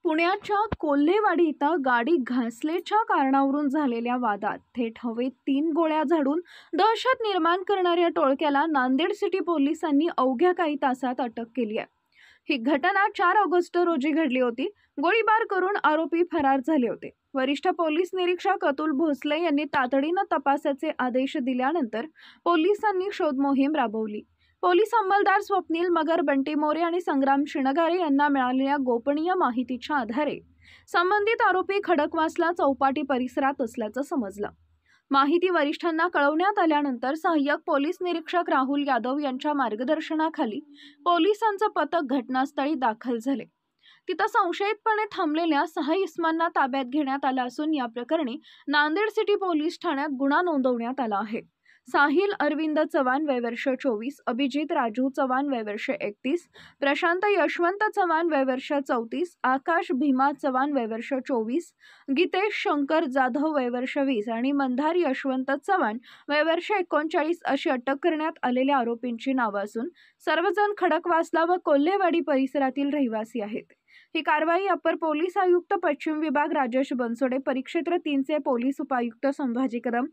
पुण्याच्या कोल्हेवाडी इथं गाडी घासल्याच्या कारणावरून झालेल्या वादात थेट हवेत 3 गोळ्या झाडून दहशत निर्माण करणाऱ्या टोळक्याला नांदेड सिटी पोलिसांनी अवघ्या काही तासात अटक केली आहे। ही घटना 4 ऑगस्ट रोजी घडली होती। गोळीबार करून आरोपी फरार झाले होते। वरिष्ठ पोलीस निरीक्षक अतुल भोसले यांनी तातडीने तपासाचे आदेश दिल्यानंतर पोलिसांनी शोध मोहीम राबवली। पोलीस अंमलदार स्वप्नील मगर, बंटी मोरे आणि संग्राम शिणगारे यांना मिळालेल्या गोपनीय माहितीच्या आधारे संबंधित आरोपी खडकवासला चौपाटी परिसरात असल्याचं समजलं। माहिती वरिष्ठांना कळवण्यात आल्यानंतर सहाय्यक पोलीस निरीक्षक राहुल यादव यांच्या मार्गदर्शनाखाली पोलिसांचं पथक घटनास्थळी दाखल झाले। तिथं संशयितपणे थांबलेल्या 6 इसमांना ताब्यात घेण्यात आलं असून या प्रकरणी नांदेड सिटी पोलीस ठाण्यात गुन्हा नोंदवण्यात आला आहे। साहिल अरविंद चव्हाण वय वर्ष 24, अभिजित राजू चव्हाण वय वर्ष 31, प्रशांत यशवंत चव्हाण वय वर्ष 34, आकाश भीमा चव्हाण वय वर्ष 24, गीतेश शंकर जाधव वय वर्ष 20 आणि मंधार यशवंत चव्हाण वय वर्ष 39 अशी अटक करण्यात आलेल्या आरोपींची नावे असून सर्वजण खडकवासला व कोल्हेवाडी परिसरातील रहिवासी आहेत। ही कारवाई अपर पोलीस आयुक्त पश्चिम विभाग राजेश बनसोडे, परिक्षेत्र 3 चे पोलीस उपायुक्त संभाजी कदम,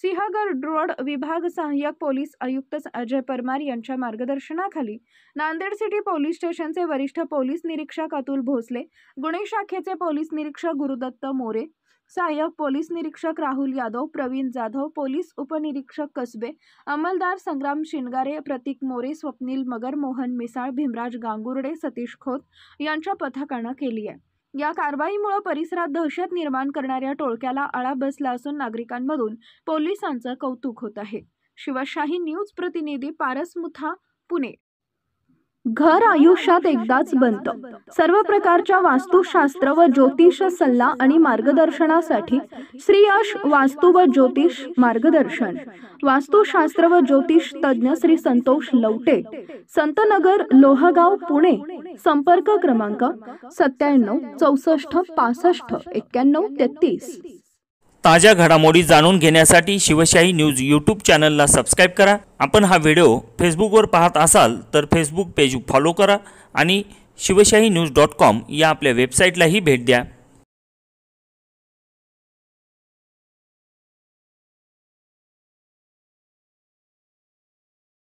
सिंहगड रोड विभाग सहाय्यक पोलीस आयुक्त अजय परमार यांच्या मार्गदर्शनाखाली नांदेड सिटी पोलीस स्टेशनचे वरिष्ठ पोलीस निरीक्षक अतुल भोसले, गुन्हे शाखेचे पोलीस निरीक्षक गुरुदत्त मोरे, सहाय्यक पोलीस निरीक्षक राहुल यादव, प्रवीण जाधव, पोलीस उपनिरीक्षक कसबे, अंमलदार संग्राम शिणगारे, प्रतीक मोरे, स्वप्नील मगर, मोहन मिसाळ, भीमराज गांगुर्डे, सतीश खोत यांच्या पथकानं केली आहे। या कारवाईमुळे परिसरात दहशत निर्माण करणाऱ्या टोळक्याला आळा बसला असून नागरिकांमधून पोलिसांचं कौतुक होत आहे। शिवशाही न्यूज प्रतिनिधी पारस मुथा, पुणे। घर आयुष्यात एकदाच बनतं। सर्व प्रकारच्या वास्तुशास्त्र व ज्योतिष सल्ला आणि मार्गदर्शनासाठी श्रीयश वास्तु व ज्योतिष मार्गदर्शन, वास्तुशास्त्र व ज्योतिष तज्ञ श्री संतोष लवटे, संतनगर, लोहगाव, पुणे। संपर्क क्रमांक 97 64 65 91 33। ताज्या घडामोडी जाणून घेण्यासाठी शिवशाही न्यूज यूट्यूब चॅनलला सबस्क्राइब करा। आपण हा व्हिडिओ फेसबुकवर पाहत असाल तर फेसबुक पेज फॉलो करा आणि शिवशाही न्यूज.com या आपल्या वेबसाईटलाही भेट द्या।